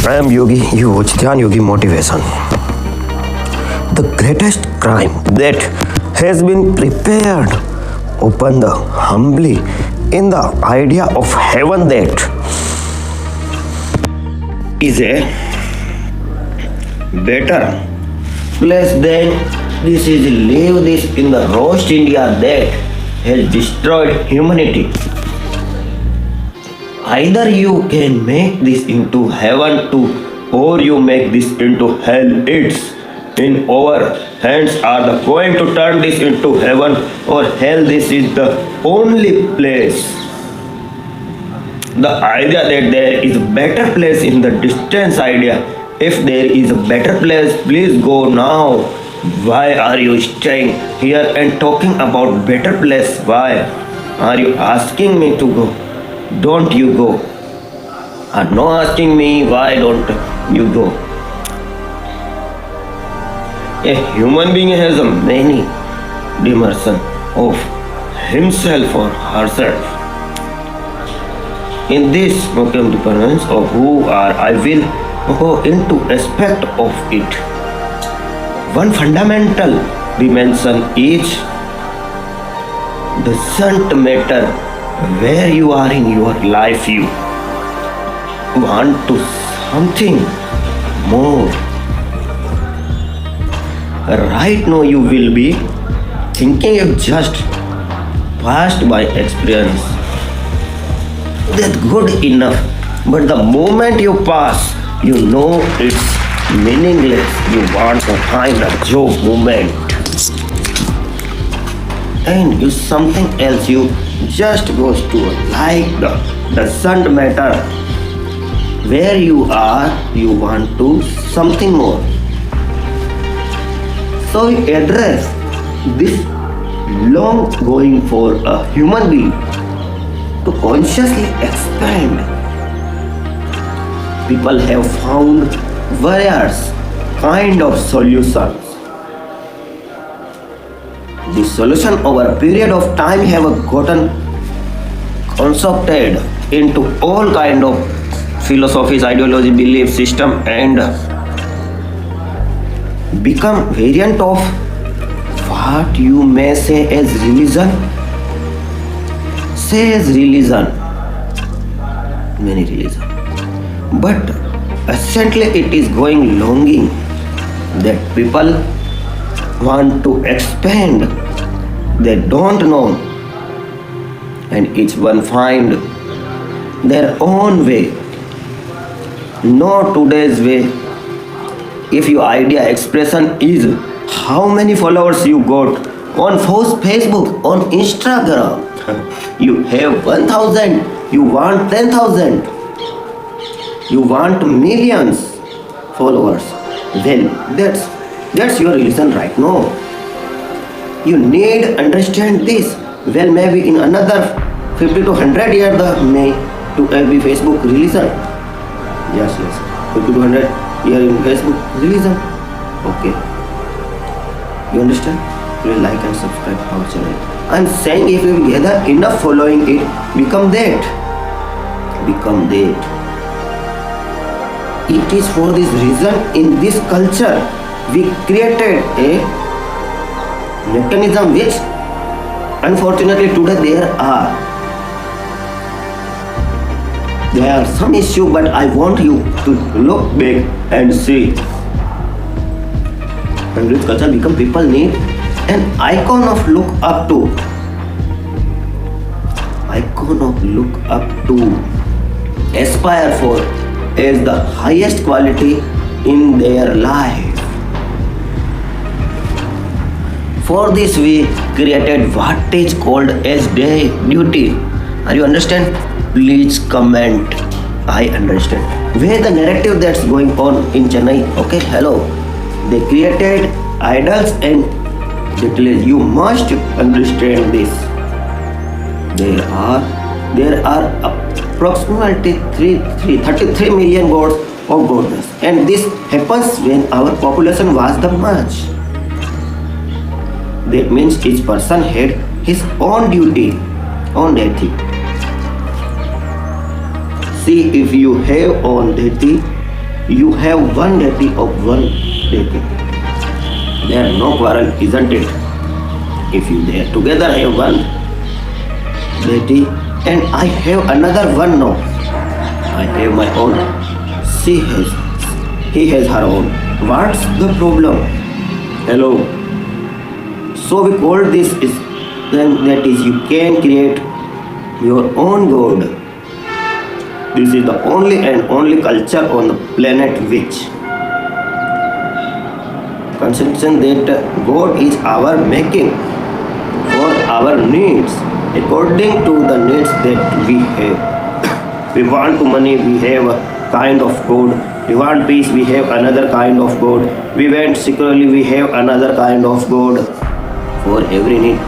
I am Yogi, you watch Dhyan Yogi Motivation. The greatest crime that has been prepared open the humbly in the idea of heaven that is a better place than this is live this in the roast India that has destroyed humanity. Either you can make this into heaven too, or you make this into hell. It's in our hands. Are the going to turn this into heaven or hell? This is the only place. The idea that there is a better place in the distance idea. If there is a better place, please go now. Why are you staying here and talking about better place? Why are you asking me to go? Don't you go? Are not asking me why don't you go? A human being has a many dimensions of himself or herself. In this dependence of who are, I will go into aspect of it. One fundamental dimension is doesn't matter where you are in your life, you want to something more. Right now you will be thinking of just passed by experience. That's good enough. But the moment you pass, you know it's meaningless. You want to find a job moment. And you something else, you just goes to like the doesn't matter where you are, you want to something more. So we address this long going for a human being to consciously expand. People have found various kind of solutions. The solution over a period of time have gotten constructed into all kind of philosophies, ideology, belief system and become variant of what you may say as religion. Say as religion, many religion. But essentially it is going longing that people want to expand. They don't know, and each one find their own way, not today's way. If your idea expression is how many followers you got on Facebook, on Instagram, you have 1,000, you want 10,000, you want millions followers, then that's your religion right now. You need understand this. Well, maybe in another 50 to 100 years the may to be Facebook religion. Yes, 50 to 100 years in Facebook religion. Okay. You understand? Please like and subscribe our channel. I'm saying if you gather enough following it, become that. Become that. It is for this reason in this culture we created a mechanism which unfortunately today there are some issue, but I want you to look back and see. And this culture become people need an icon of look up to. Icon of look up to, aspire for as the highest quality in their life. For this we created what is called as day duty. Are you understand? Please comment. I understand. Where the narrative that's going on in Chennai. Okay, hello. They created idols and details. You must understand this. There are approximately 33 million gods of goddess, and this happens when our population was the much. That means each person had his own duty, own ethic. See if you have own duty You have one deity of one deity. There no quarrel, isn't it? If you there together have one deity and I have another one, no. I have my own. He has her own. What's the problem? Hello. So we call this is then that is you can create your own God. This is the only and only culture on the planet which conception that God is our making for our needs according to the needs that we have. We want money, we have a kind of God. We want peace, we have another kind of God. We want security, we have another kind of God. For every need,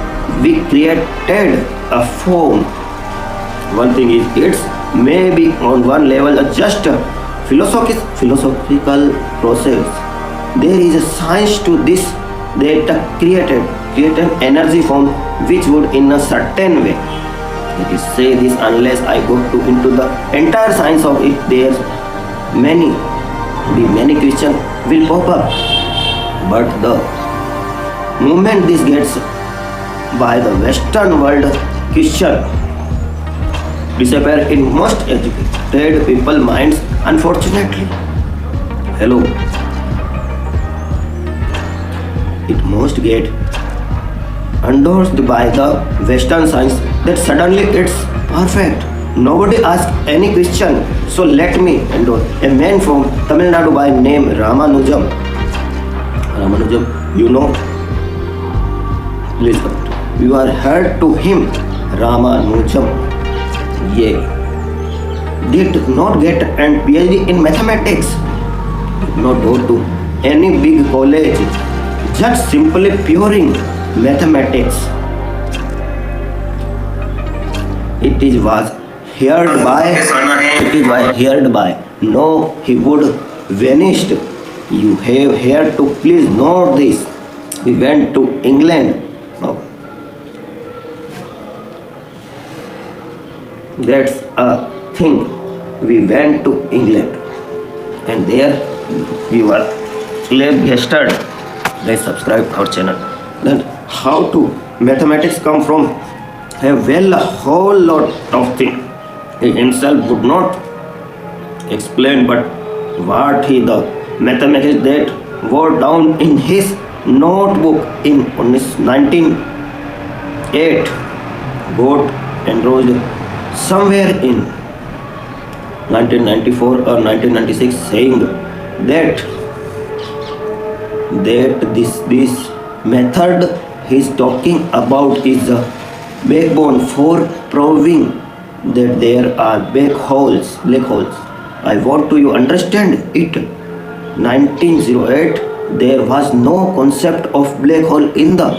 we created a form. One thing is, it's maybe on one level just a philosophical process. There is a science to this that create an energy form which would in a certain way. It is say this unless I go into the entire science of it, there's many Christians will pop up. But the moment this gets by the Western world, Christian disappear in most educated people minds, unfortunately. Hello. It must get endorsed by the Western science that suddenly it's perfect. Nobody asks any Christian, so let me endorse a man from Tamil Nadu by name Ramanujan. Ramanujan, you know, listen, you are heard to him, Ramanujan. Yeah, did not get an PhD in mathematics, did not go to any big college, just simply puring mathematics. It was heard by. No, he would vanished. You have here to please note this. We went to England. No. That's a thing. We went to England. And there we were yesterday. Let's subscribe our channel. Then how to mathematics come from a whole lot of things. He himself would not explain, but what he the mathematics that wrote down in his notebook in 1908 got enrolled somewhere in 1994 or 1996 saying that this method he's talking about is the backbone for proving that there are black holes. I want to you understand it. 1908 there was no concept of black hole in the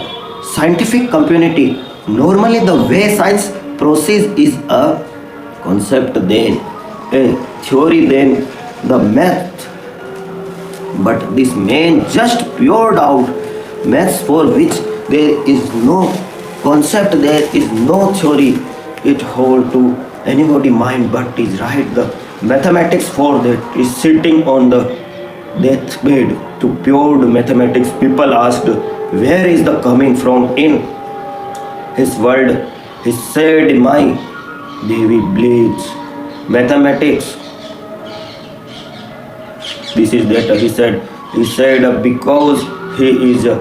scientific community. Normally the way science proceeds is a concept then, a theory then, the math. But this man just poured out maths for which there is no concept, there is no theory. It hold to anybody mind, but is right. The mathematics for that is sitting on the deathbed to pure mathematics. People asked, where is the coming from in his world? He said, my Devi bleeds mathematics. This is that he said because he is a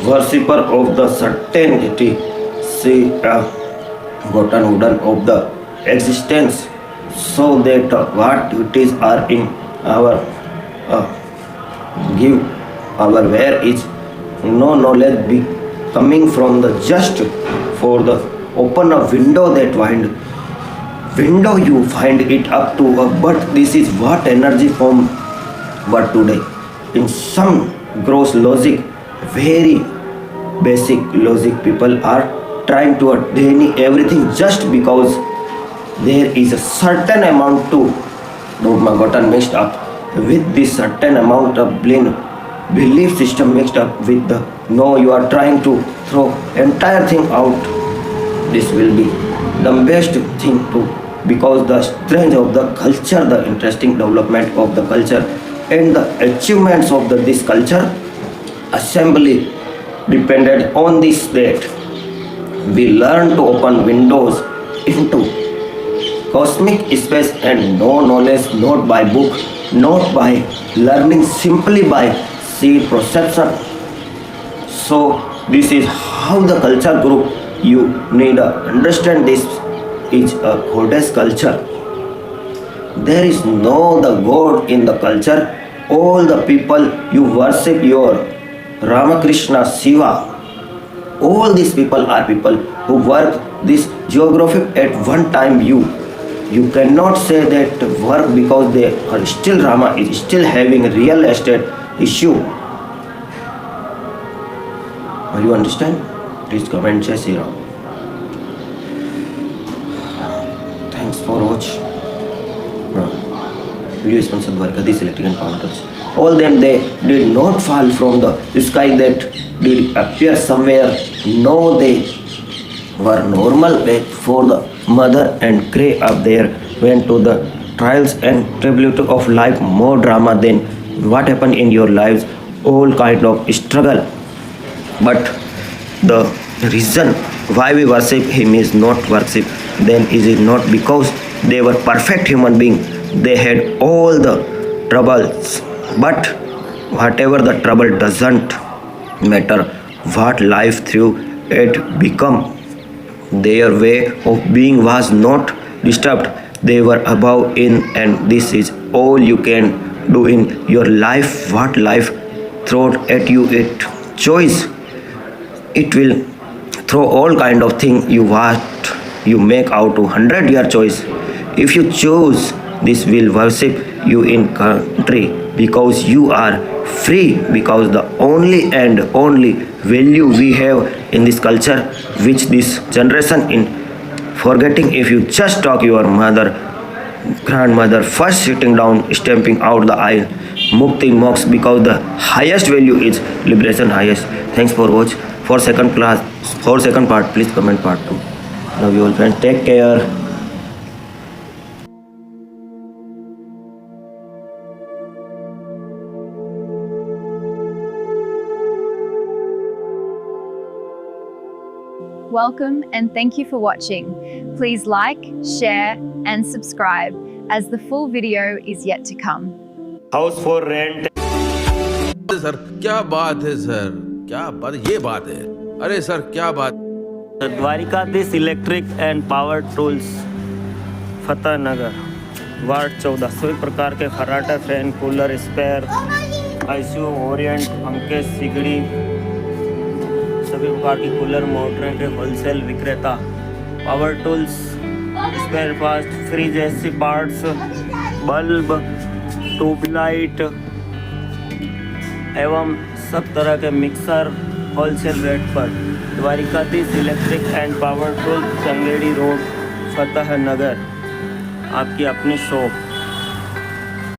worshipper of the certainty, say gotten wooden of the existence, so that what duties are in our give our where is no knowledge be coming from the just for the open a window that window you find it up to but this is what energy form. But today in some gross logic, very basic logic, people are trying to attain everything just because there is a certain amount to dogma gotten mixed up with this certain amount of belief system mixed up with the no, you are trying to throw entire thing out. This will be the best thing to because the strength of the culture, the interesting development of the culture, and the achievements of this culture assembly depended on this state. We learn to open windows into cosmic space and know knowledge not by book, not by learning, simply by seed perception. So this is how the culture group you need to understand. This is a goddess culture. There is no the god in the culture. All the people you worship your Ramakrishna, Shiva, all these people are people who work this geography at one time. You cannot say that work because they are still Rama is still having a real estate issue. Are you understand? Please comment, Jai Shri Ram. Thanks for watch. Video is sponsored by Kadis Electric and Power Tools. All them they did not fall from the sky, that did appear somewhere. No, they were normal way for the mother and gray up there went to the trials and tribute of life, more drama than what happened in your lives, all kind of struggle. But the reason why we worship him is not worship, then is it not because they were perfect human beings. They had all the troubles, but whatever the trouble doesn't matter. What life threw it become, their way of being was not disturbed. They were above in, and this is all you can do in your life. What life throws at you, it choice. It will throw all kind of thing you want. You make out to 100-year choice. If you choose, this will worship you in country because you are free, because the only and only value we have in this culture, which this generation in forgetting. If you just talk your mother, grandmother first sitting down, stamping out the aisle, mukti mox, because the highest value is liberation highest. Thanks for watch. For second part, please comment part 2. Love you all friends. Take care. Welcome and thank you for watching. Please like, share and subscribe as the full video is yet to come. House for rent. Sir क्या बात है sir, क्या बात, ये बात है, अरे sir क्या बात। Dwarkadhish electric and power tools, Fateh Nagar, ward 14। सभी प्रकार के खराटा, fan, cooler, spare, ICU, Orient, पंखे, सिगड़ी, सभी प्रकार की कूलर, मोटरें के होलसेल विक्रेता। Power tools, spare parts, fridge, AC parts, bulb, tubelight एवं सब तरह के मिक्सर होलसेल रेट पर। Dwarkadhish electric and power tools, Changedi road, Fateh Nagar, आपकी अपनी शॉप।